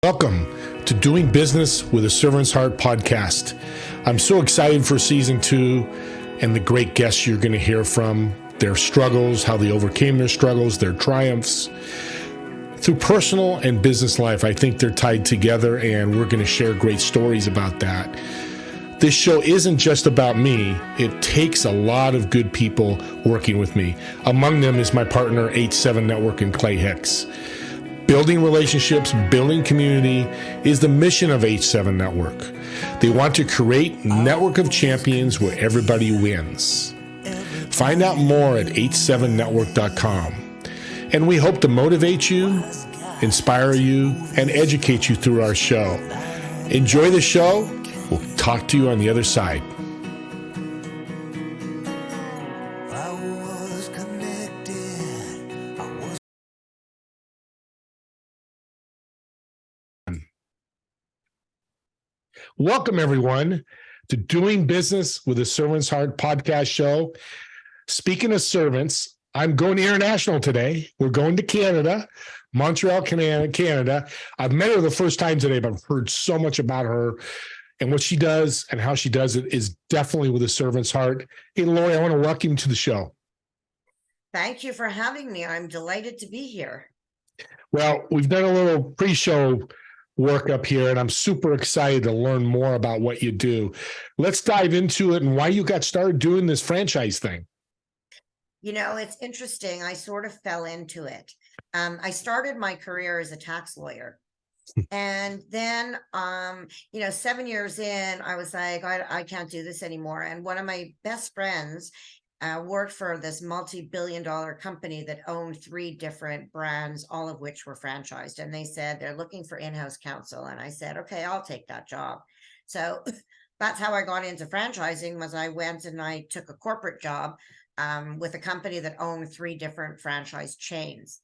Welcome to Doing Business with a Servant's Heart podcast. I'm so excited for season 2 and the great guests you're going to hear from, their struggles, how they overcame their struggles, their triumphs. Through personal and business life, I think they're tied together, and we're going to share great stories about that. This show isn't just about me. It takes a lot of good people working with me. Among them is my partner, H7 Network, and Clay Hicks. Building relationships, building community is the mission of H7 Network. They want to create a network of champions where everybody wins. Find out more at h7network.com. And we hope to motivate you, inspire you, and educate you through our show. Enjoy the show. We'll talk to you on the other side. Welcome, everyone, to Doing Business with a Servant's Heart podcast show. Speaking of servants, I'm going international today. We're going to Canada, Montreal, Canada. I've met her the first time today, but I've heard so much about her and what she does and how she does it is definitely with a servant's heart. Hey, Lori, I want to welcome you to the show. Thank you for having me. I'm delighted to be here. Well, we've done a little pre-show work up here, and I'm super excited to learn more about what you do. Let's dive into it and why you got started doing this franchise thing. You know, it's interesting. I sort of fell into it. I started my career as a tax lawyer. And then, 7 years in, I was like, I can't do this anymore. And one of my best friends worked for this multi-billion-dollar company that owned 3 different brands, all of which were franchised. And they said they're looking for in-house counsel. And I said, okay, I'll take that job. So that's how I got into franchising. Was I went and I took a corporate job with a company that owned 3 different franchise chains.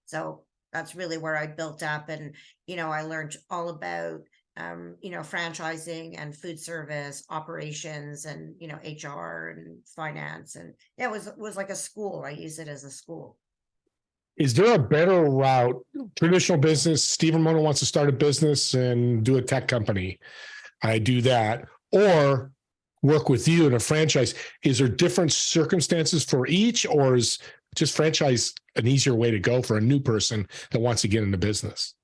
So that's really where I built up. And, I learned all about franchising and food service operations and, HR and finance. And yeah, it was like a school. I use it as a school. Is there a better route? Traditional business, Steve Ramona wants to start a business and do a tech company. I do that. Or work with you in a franchise. Is there different circumstances for each, or is just franchise an easier way to go for a new person that wants to get into business?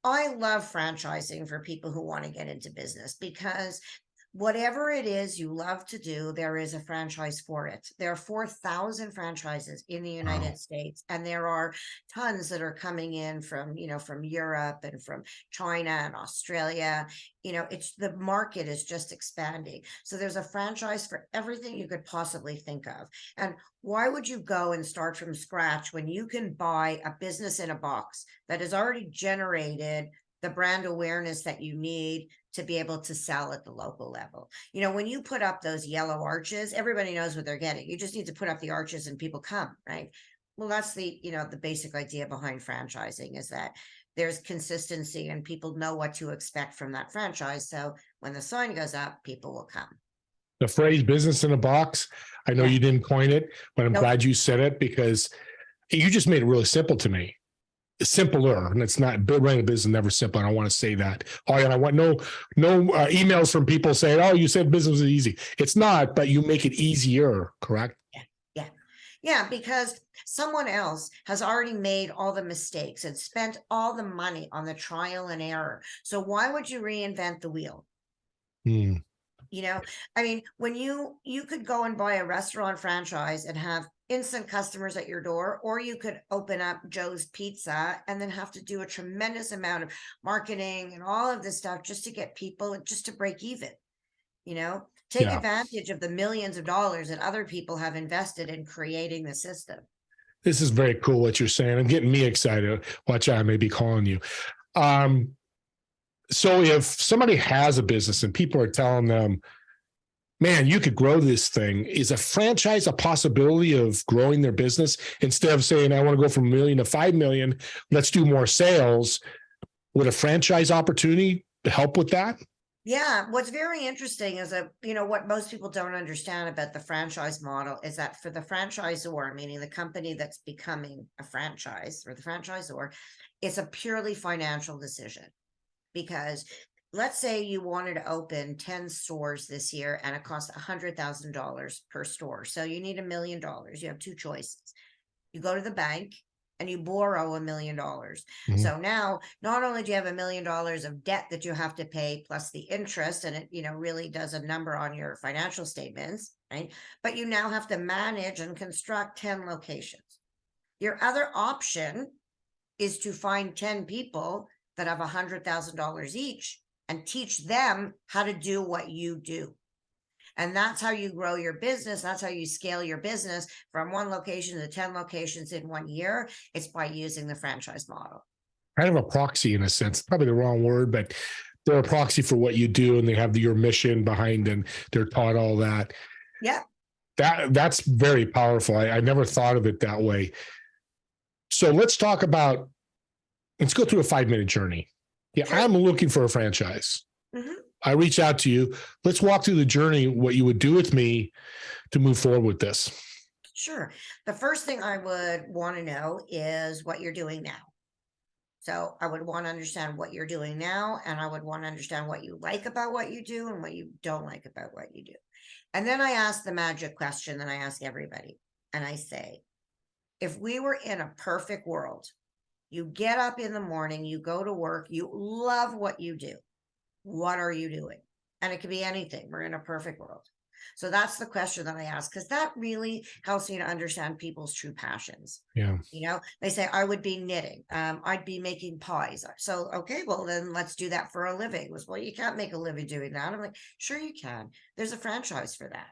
I love franchising for people who want to get into business, because whatever it is you love to do, there is a franchise for it. There are 4,000 franchises in the United States, and there are tons that are coming in from Europe and from China and Australia. The market is just expanding. So there's a franchise for everything you could possibly think of. And why would you go and start from scratch when you can buy a business in a box that has already generated the brand awareness that you need to be able to sell at the local level? When you put up those yellow arches, everybody knows what they're getting. You just need to put up the arches and people come, right? Well, that's the basic idea behind franchising, is that there's consistency and people know what to expect from that franchise. So when the sign goes up, people will come. The phrase business in a box, I know you didn't coin it, but I'm glad you said it, because you just made it really simple to me. Simpler, and it's not, running a business is never simple. I don't want to say that. And I want no emails from people saying, "Oh, you said business is easy." It's not, but you make it easier, correct? Yeah, because someone else has already made all the mistakes and spent all the money on the trial and error. So why would you reinvent the wheel? When you could go and buy a restaurant franchise and have instant customers at your door, or you could open up Joe's Pizza and then have to do a tremendous amount of marketing and all of this stuff just to get people and just to break even. Take advantage of the millions of dollars that other people have invested in creating the system. This is very cool what you're saying. I'm getting me excited. Watch out, I may be calling you. So if somebody has a business and people are telling them, man, you could grow this thing, is a franchise a possibility of growing their business? Instead of saying, I want to go from $1 million to $5 million, let's do more sales. Would a franchise opportunity help with that? Yeah, what's very interesting is what most people don't understand about the franchise model is that for the franchisor, meaning the company that's becoming a franchise or the franchisor, it's a purely financial decision. Because let's say you wanted to open 10 stores this year and it costs $100,000 per store. So you need $1 million. You have two choices. You go to the bank and you borrow $1 million. Mhm. So now not only do you have $1 million of debt that you have to pay plus the interest, and it really does a number on your financial statements, right? But you now have to manage and construct 10 locations. Your other option is to find 10 people that have $100,000 each and teach them how to do what you do. And that's how you grow your business. That's how you scale your business from one location to 10 locations in 1 year. It's by using the franchise model. Kind of a proxy in a sense, probably the wrong word, but they're a proxy for what you do, and they have your mission behind, and they're taught all that. Yeah. That's very powerful. I never thought of it that way. So let's go through a 5-minute journey. Yeah, sure. I'm looking for a franchise. Mm-hmm. I reach out to you. Let's walk through the journey, what you would do with me to move forward with this. Sure. The first thing I would want to know is what you're doing now. So I would want to understand what you're doing now, and I would want to understand what you like about what you do and what you don't like about what you do. And then I ask the magic question that I ask everybody. And I say, if we were in a perfect world, you get up in the morning, you go to work, you love what you do. What are you doing? And it could be anything. We're in a perfect world. So that's the question that I ask, because that really helps me to understand people's true passions. Yeah. They say, I would be knitting. I'd be making pies. So, okay, well, then let's do that for a living. Well, you can't make a living doing that. I'm like, sure you can. There's a franchise for that.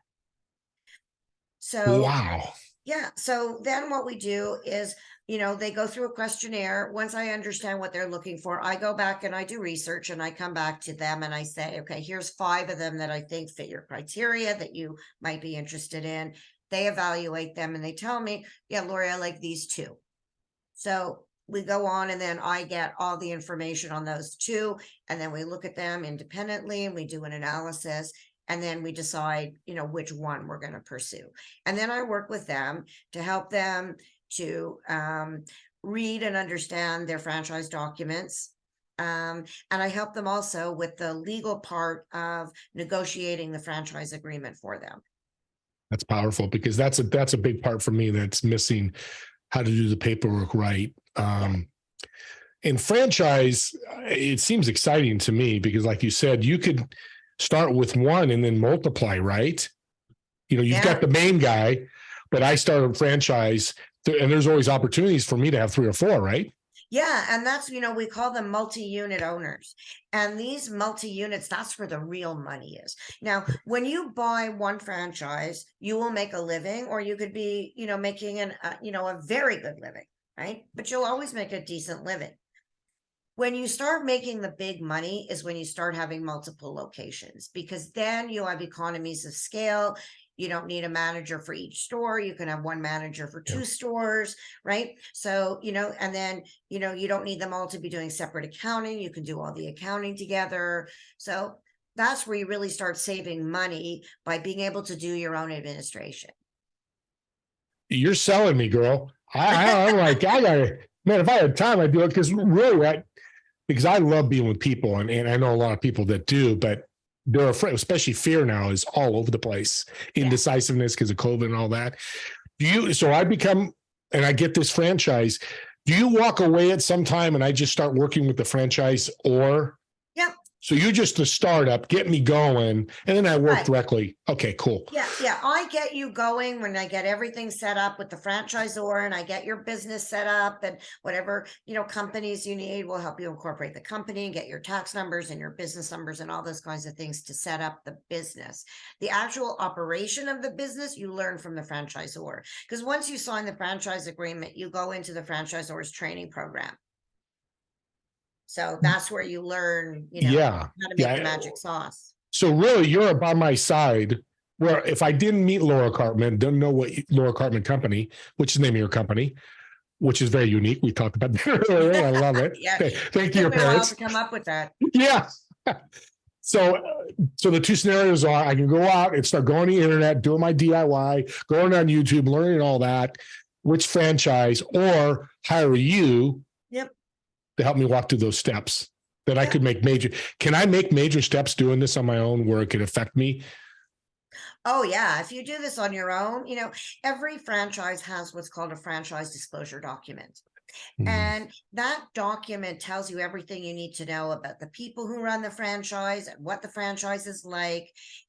So, wow. Yeah. So then what we do is, they go through a questionnaire. Once I understand what they're looking for, I go back and I do research, and I come back to them and I say, okay, here's 5 of them that I think fit your criteria that you might be interested in. They evaluate them and they tell me, yeah, Lori, I like these 2. So we go on, and then I get all the information on those 2. And then we look at them independently and we do an analysis. And then we decide, which one we're going to pursue. And then I work with them to help them to read and understand their franchise documents. And I help them also with the legal part of negotiating the franchise agreement for them. That's powerful, because that's a big part for me that's missing, how to do the paperwork right. In franchise, it seems exciting to me because, like you said, you could start with 1 and then multiply, right? You've got the main guy, but I start a franchise, and there's always opportunities for me to have 3 or 4, right? Yeah. And that's, we call them multi-unit owners. And these multi-units, that's where the real money is. Now, when you buy one franchise, you will make a living, or you could be, making a very good living, right? But you'll always make a decent living. When you start making the big money is when you start having multiple locations, because then you have economies of scale. You don't need a manager for each store. You can have one manager for 2 stores, right? So, and then, you don't need them all to be doing separate accounting. You can do all the accounting together. So that's where you really start saving money, by being able to do your own administration. You're selling me, girl. I'm like, man, if I had time, I'd do it, because really, because I love being with people, and I know a lot of people that do, but they're afraid, especially fear now is all over the place. Indecisiveness because of COVID and all that. So I become, and I get this franchise. Do you walk away at some time and I just start working with the franchise, or? Yeah. So you're just a startup, get me going, and then I work directly. Okay, cool. Yeah. I get you going when I get everything set up with the franchisor, and I get your business set up, and whatever, companies you need, will help you incorporate the company and get your tax numbers and your business numbers and all those kinds of things to set up the business. The actual operation of the business, you learn from the franchisor, because once you sign the franchise agreement, you go into the franchisor's training program. So that's where you learn, how to make the magic sauce. So really, you're by my side, where if I didn't meet Lori Karpman, don't know what Lori Karpman Company, which is the name of your company, which is very unique. We talked about that earlier. I love it. Yeah. Thank you, your parents. To come up with that. Yeah. So the two scenarios are I can go out and start going on the internet, doing my DIY, going on YouTube, learning all that, which franchise, or hire you Yep. to help me walk through those steps that I Yep. could make major. Can I make major steps doing this on my own where it could affect me? Oh, yeah. If you do this on your own, every franchise has what's called a franchise disclosure document. And that document tells you everything you need to know about the people who run the franchise and what the franchise is like.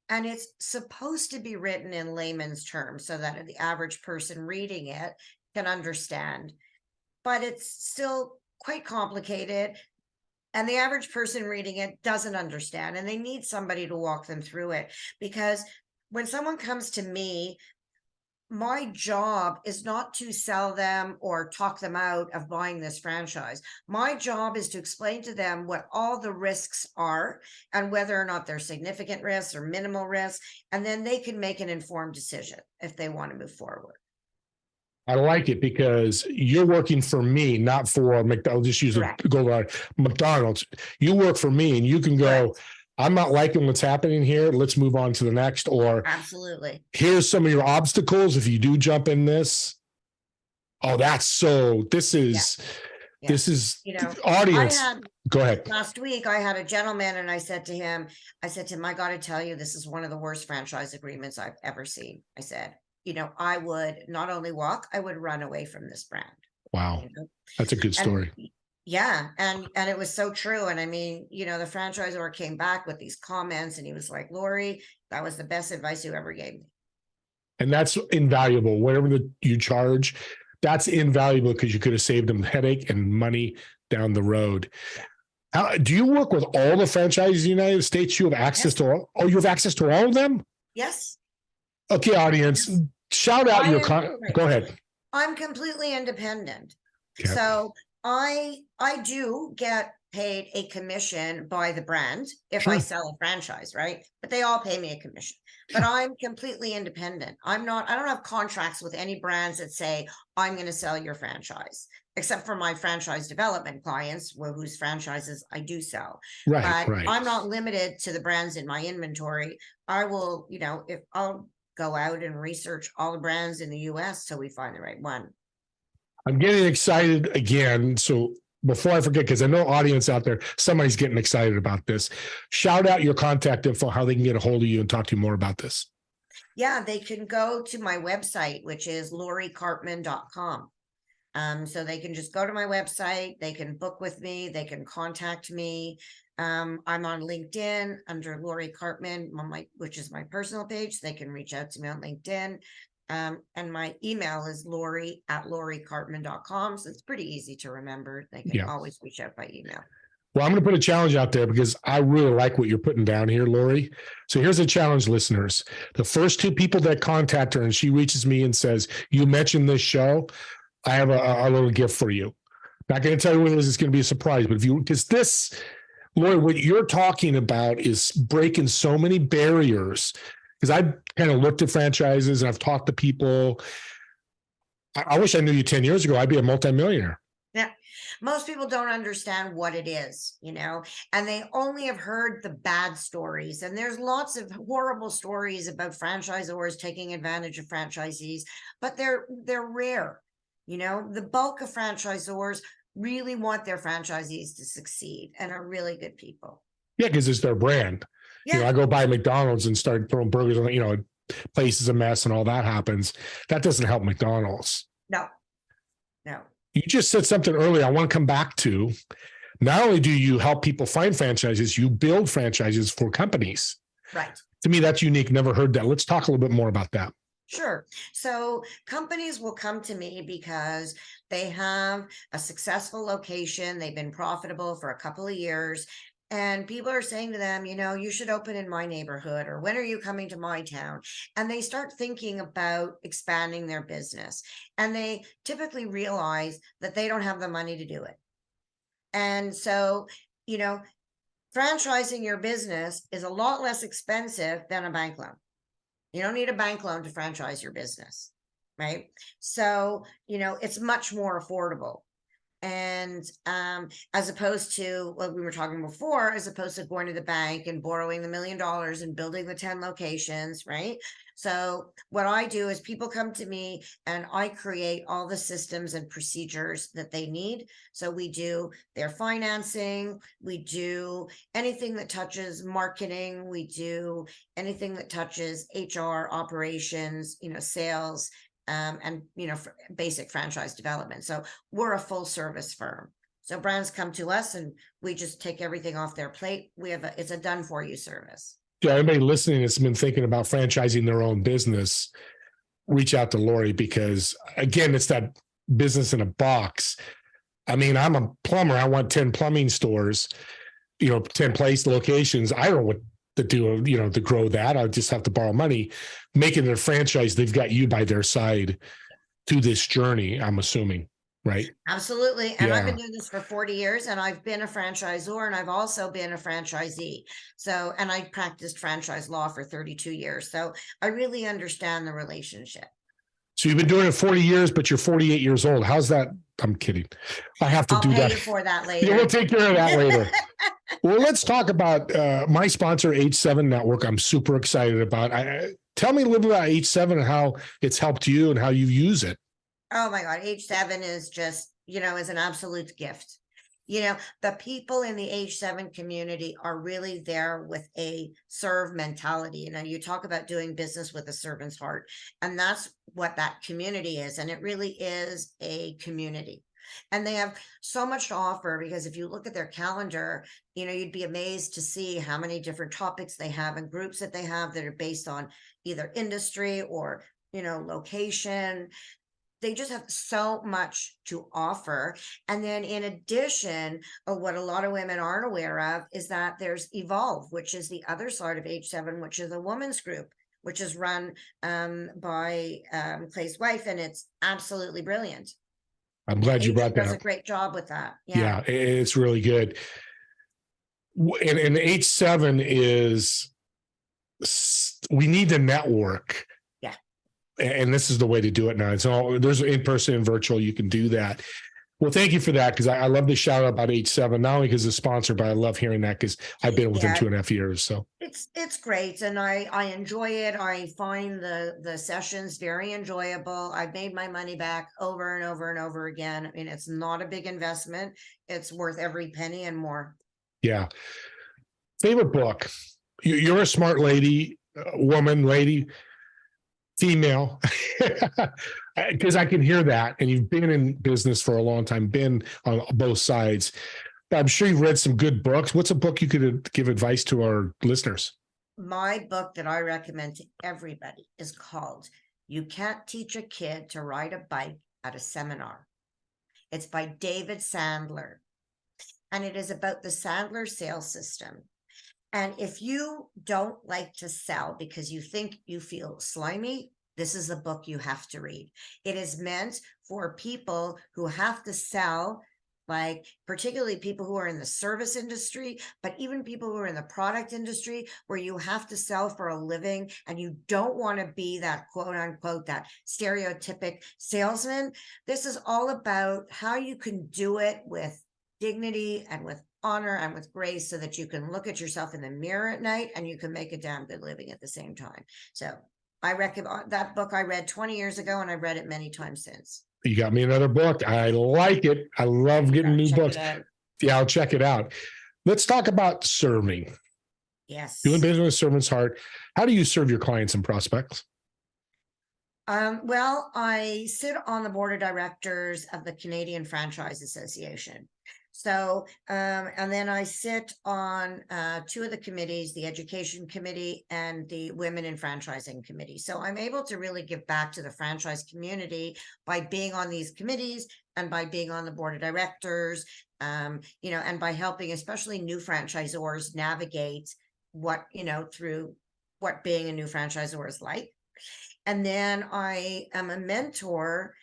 And it's supposed to be written in layman's terms so that the average person reading it can understand. But it's still quite complicated. And the average person reading it doesn't understand. And they need somebody to walk them through it. Because when someone comes to me, my job is not to sell them or talk them out of buying this franchise. My job is to explain to them what all the risks are and whether or not they're significant risks or minimal risks. And then they can make an informed decision if they want to move forward. I like it because you're working for me, not for McDonald's. Just use Correct. go by McDonald's. You work for me, and you can go. Correct. I'm not liking what's happening here. Let's move on to the next. Or Absolutely. Here's some of your obstacles if you do jump in this. Oh, this is audience. Go ahead. Last week I had a gentleman and I said to him, I got to tell you, this is one of the worst franchise agreements I've ever seen. I said, I would not only walk, I would run away from this brand. Wow. That's a good story. Yeah. And it was so true. And I mean, the franchisor came back with these comments and he was like, Lori, that was the best advice you ever gave me. And that's invaluable. Whatever you charge, that's invaluable because you could have saved them headache and money down the road. Do you work with all the franchises in the United States? You have access to all? Oh, you have access to all of them? Yes. Okay, audience, shout out go ahead. I'm completely independent. Okay. So I do get paid a commission by the brand if I sell a franchise, right? But they all pay me a commission. But I'm completely independent. I don't have contracts with any brands that say, I'm going to sell your franchise, except for my franchise development clients whose franchises I do sell. Right. I'm not limited to the brands in my inventory. I will, if I'll go out and research all the brands in the US till we find the right one. I'm getting excited again. So before I forget, because I know audience out there, somebody's getting excited about this. Shout out your contact info, how they can get a hold of you and talk to you more about this. Yeah, they can go to my website, which is lorikarpman.com. So they can just go to my website. They can book with me. They can contact me. I'm on LinkedIn under Lori Karpman, which is my personal page. They can reach out to me on LinkedIn. And my email is lori@lorikarpman.com. So it's pretty easy to remember. They can always reach out by email. Well, I'm going to put a challenge out there because I really like what you're putting down here, Lori. So here's a challenge, listeners. The first two people that contact her and she reaches me and says, you mentioned this show, I have a little gift for you. Not going to tell you what it is. It's going to be a surprise. But because this, Lori, what you're talking about is breaking so many barriers. Because I've kind of looked at franchises and I've talked to people. I wish I knew you 10 years ago. I'd be a multimillionaire. Yeah. Most people don't understand what it is, and they only have heard the bad stories. And there's lots of horrible stories about franchisors taking advantage of franchisees, but they're rare. The bulk of franchisors really want their franchisees to succeed and are really good people. Yeah, because it's their brand. Yeah. I go by McDonald's and start throwing burgers on, place is a mess and all that happens. That doesn't help McDonald's. No. You just said something earlier I want to come back to. Not only do you help people find franchises, you build franchises for companies. Right. To me, that's unique. Never heard that. Let's talk a little bit more about that. Sure. So companies will come to me because they have a successful location. They've been profitable for a couple of years. And people are saying to them, you should open in my neighborhood, or when are you coming to my town? And they start thinking about expanding their business. And they typically realize that they don't have the money to do it. And so, franchising your business is a lot less expensive than a bank loan. You don't need a bank loan to franchise your business, right? So, it's much more affordable. And as opposed to what we were talking before, as opposed to going to the bank and borrowing the $1 million and building the 10 locations, right? So what I do is people come to me and I create all the systems and procedures that they need. So we do their financing, we do anything that touches marketing, we do anything that touches HR, operations, sales, and basic franchise development. So we're a full service firm. So brands come to us and we just take everything off their plate. It's a done for you service. Yeah, everybody listening that's been thinking about franchising their own business, reach out to Lori, because again, it's that business in a box. I mean, I'm a plumber. I want 10 plumbing stores, 10 place locations. I don't know what to do, to grow that. I just have to borrow money. Making it a franchise, they've got you by their side to this journey, I'm assuming, right? Absolutely. And Yeah. I've been doing this for 40 years and I've been a franchisor and I've also been a franchisee. So, and I practiced franchise law for 32 years. So I really understand the relationship. So you've been doing it 40 years, but you're 48 years old. How's that? I'm kidding. I have to I'll do pay that. you for that later. Yeah, we'll take care of that later. Well, let's talk about my sponsor, H7 Network. I'm super excited about. Tell me a little bit about H7 and how it's helped you and how you use it. Oh my God, H7 is just, is an absolute gift. The people in the H7 community are really there with a serve mentality. You talk about doing business with a servant's heart, and that's what that community is. And it really is a community. And they have so much to offer, because if you look at their calendar, you'd be amazed to see how many different topics they have and groups that they have that are based on either industry or, location. They just have so much to offer. And then in addition, what a lot of women aren't aware of is that there's Evolve, which is the other side of H7, which is a women's group, which is run by Clay's wife. And it's absolutely brilliant. I'm glad you brought that does up. a great job with that. Yeah, it's really good. And H7 is, we need to network. Yeah. And this is the way to do it now. It's all, there's in-person and virtual, you can do that. Well, thank you for that, because I love the shout out about H7, not only because it's a sponsor, but I love hearing that because I've been with them 2.5 years. So it's great, and I enjoy it. I find the sessions very enjoyable. I've made my money back over and over and over again. I mean, it's not a big investment. It's worth every penny and more. Yeah. Favorite book? You're a smart lady, lady, female, because I can hear that. And you've been in business for a long time, been on both sides. But I'm sure you've read some good books. What's a book you could give advice to our listeners? My book that I recommend to everybody is called You Can't Teach a Kid to Ride a Bike at a Seminar. It's by David Sandler. And it is about the Sandler sales system. And if you don't like to sell because you think you feel slimy, this is a book you have to read. It is meant for people who have to sell, like particularly people who are in the service industry, but even people who are in the product industry, where you have to sell for a living and you don't want to be that quote unquote, that stereotypic salesman. This is all about how you can do it with dignity and with honor and with grace, so that you can look at yourself in the mirror at night and you can make a damn good living at the same time. So I recommend that book. I read 20 years ago and I've read it many times since. You got me another book. I like it. I love getting new books. Yeah, I'll check it out. Let's talk about serving. Yes. Doing business with servant's heart. How do you serve your clients and prospects? Well, I sit on the board of directors of the Canadian Franchise Association. So, and then I sit on two of the committees, the Education Committee and the Women in Franchising Committee. So I'm able to really give back to the franchise community by being on these committees and by being on the board of directors, and by helping especially new franchisors navigate what, through what being a new franchisor is like. And then I am a mentor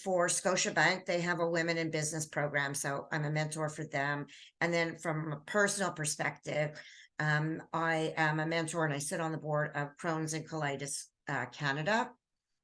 for Scotiabank. They have a women in business program. So I'm a mentor for them. And then from a personal perspective, I am a mentor and I sit on the board of Crohn's and Colitis Canada,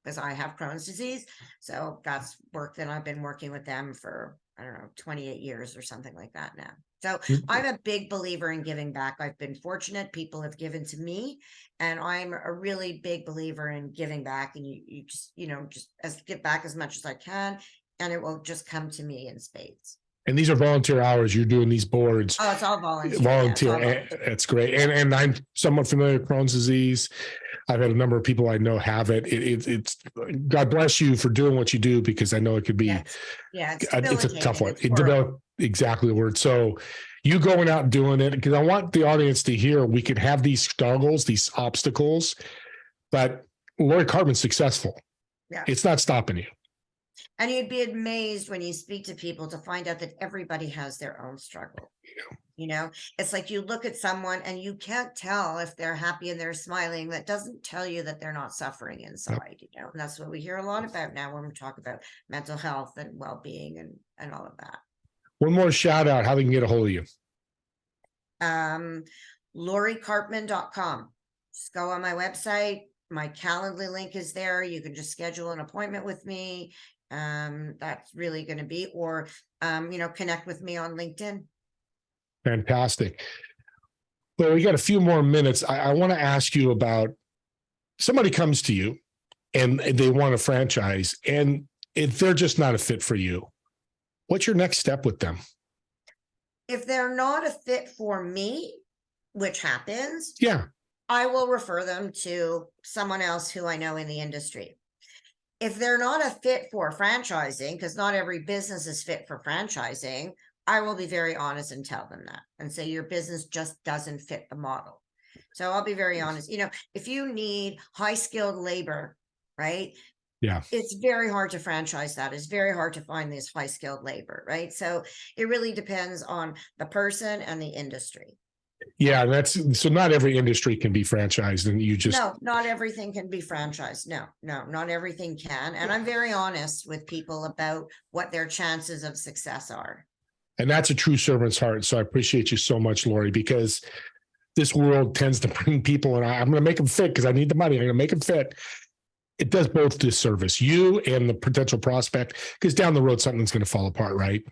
because I have Crohn's disease. So that's work that I've been working with them for I don't know, 28 years or something like that now. So I'm a big believer in giving back. I've been fortunate. People have given to me, and I'm a really big believer in giving back. And you just, just give back as much as I can, and it will just come to me in spades. And these are volunteer hours. You're doing these boards. Oh, it's all volunteer. Volunteer. Yeah, volunteer. That's great. And I'm somewhat familiar with Crohn's disease. I've had a number of people I know have it. It's God bless you for doing what you do, because I know it could be, it's a tough one. Exactly the word. So you going out and doing it, because I want the audience to hear we can have these struggles, these obstacles, but Lori Karpman's successful. Yeah. It's not stopping you. And you'd be amazed when you speak to people to find out that everybody has their own struggle. It's like you look at someone and you can't tell if they're happy and they're smiling. That doesn't tell you that they're not suffering inside, and that's what we hear a lot about now when we talk about mental health and well-being and all of that. One more shout out, how they can get a hold of you. LoriKarpman.com. Just go on my website. My Calendly link is there. You can just schedule an appointment with me. That's really going to be, or, connect with me on LinkedIn. Fantastic. Well, we got a few more minutes. I want to ask you about, somebody comes to you and they want a franchise, and if they're just not a fit for you, what's your next step with them? If they're not a fit for me, which happens, I will refer them to someone else who I know in the industry. If they're not a fit for franchising, because not every business is fit for franchising, I will be very honest and tell them that and say your business just doesn't fit the model. So I'll be very honest. If you need high skilled labor, right? Yeah. It's very hard to franchise that. It's very hard to find this high skilled labor, right? So it really depends on the person and the industry. Yeah, so not every industry can be franchised, and no, not everything can be franchised. No, not everything can. And I'm very honest with people about what their chances of success are. And that's a true servant's heart. So I appreciate you so much, Lori, because this world tends to bring people, and I'm going to make them fit because I need the money. I'm going to make them fit. It does both disservice, you and the potential prospect, because down the road, something's going to fall apart, right?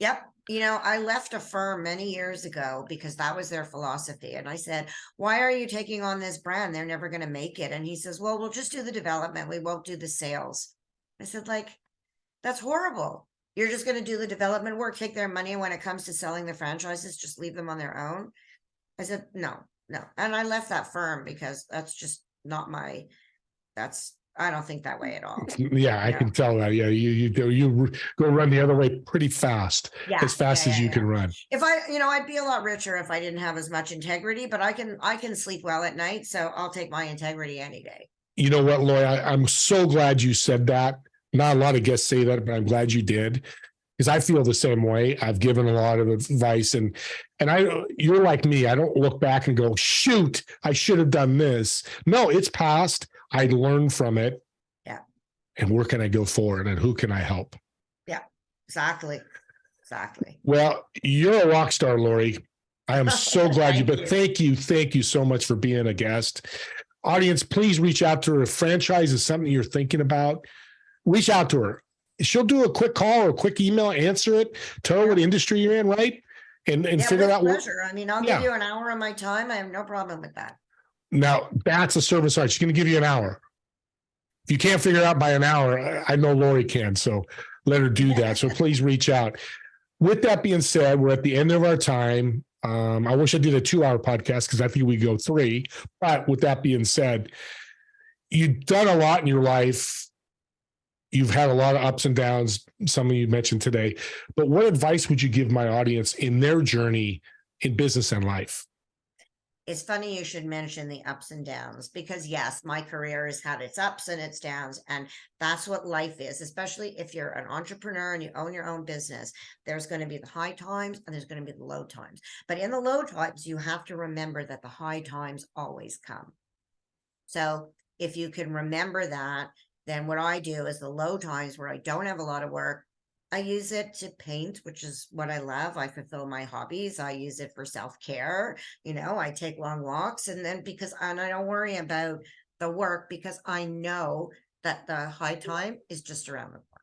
Yep. I left a firm many years ago because that was their philosophy. And I said, why are you taking on this brand? They're never going to make it. And he says, well, we'll just do the development. We won't do the sales. I said, that's horrible. You're just going to do the development work, take their money. And when it comes to selling the franchises, just leave them on their own. I said, no. And I left that firm because that's just not I don't think that way at all. Yeah, I can tell that. Yeah, you go run the other way pretty fast, as fast as you can run. If I'd be a lot richer if I didn't have as much integrity, but I can sleep well at night, so I'll take my integrity any day. You know what, Lori? I'm so glad you said that. Not a lot of guests say that, but I'm glad you did, because I feel the same way. I've given a lot of advice, and you're like me. I don't look back and go, shoot, I should have done this. No, it's past. I learned from it. Yeah. And where can I go forward, and who can I help? Yeah, exactly. Well, you're a rock star, Lori. I am so glad you've been. Thank you so much for being a guest. Audience, please reach out to her. If franchise is something you're thinking about, reach out to her. She'll do a quick call or a quick email, answer it, tell her what industry you're in, right? And figure out what. I'll give you an hour of my time. I have no problem with that. Now, that's a service art. She's going to give you an hour. If you can't figure it out by an hour, I know Lori can, so let her do that. So please reach out. With that being said, we're at the end of our time. I wish I did a 2-hour podcast because I think we go 3. But with that being said, you've done a lot in your life. You've had a lot of ups and downs, some of you mentioned today. But what advice would you give my audience in their journey in business and life? It's funny you should mention the ups and downs, because yes, my career has had its ups and its downs, and that's what life is, especially if you're an entrepreneur and you own your own business. There's going to be the high times and there's going to be the low times. But in the low times, you have to remember that the high times always come. So if you can remember that, then what I do is the low times where I don't have a lot of work, I use it to paint, which is what I love. I fulfill my hobbies. I use it for self-care. I take long walks, and then and I don't worry about the work because I know that the high time is just around the corner.